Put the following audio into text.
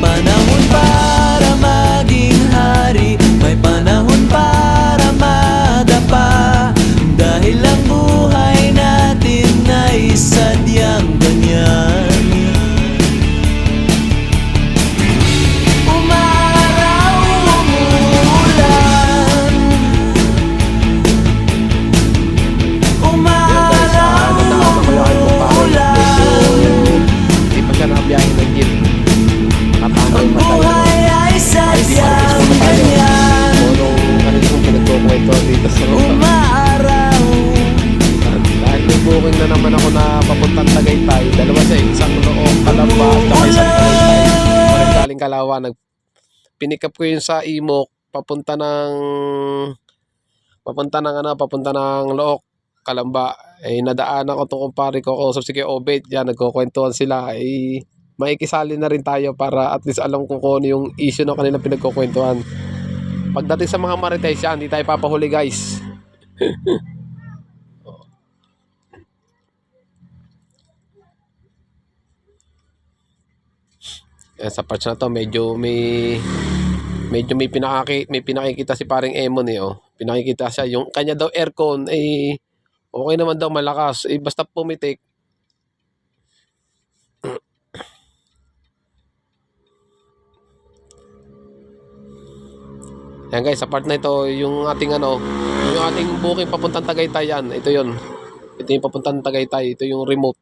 panahon para maging hari, may panahon para madapa. Dahil ang buhay natin ay sadyang ganyan. Umaraw, umuulan, umaraw, umuulan. Hindi pa siya nakabiyahe ng jeep. Ang buhay ay sadyang ganyan. Nung kanina kong pinagkukwento dito sa Umaraw, dahil may booking na naman ako na papuntang Tagaytay. Dalawa sa isang Loob, Calamba at saka isang Tagaytay. Parang galing Kalawa. Pinick up ko yun sa Imok papunta ng Look, Calamba. Eh nadaanan ko itong kumpare ko, kausap si Kuya Obet. Yan, nagkukwentuhan sila. Eh maikisali na rin tayo para at least alam ko kung ano yung issue na kanila pinagkukwentuhan. Pagdating sa mga marites yan, hindi tayo papahuli guys. Yan, sa parts na to medyo may pinakikita si paring Emon eh, oh. Pinakikita siya yung kanya daw aircon eh okay naman daw, malakas eh, basta pumitik. Yan guys, sa part na ito yung ating yung ating booking papuntang Tagaytay yan. Ito yun. Ito yung papuntang Tagaytay. Ito yung remote.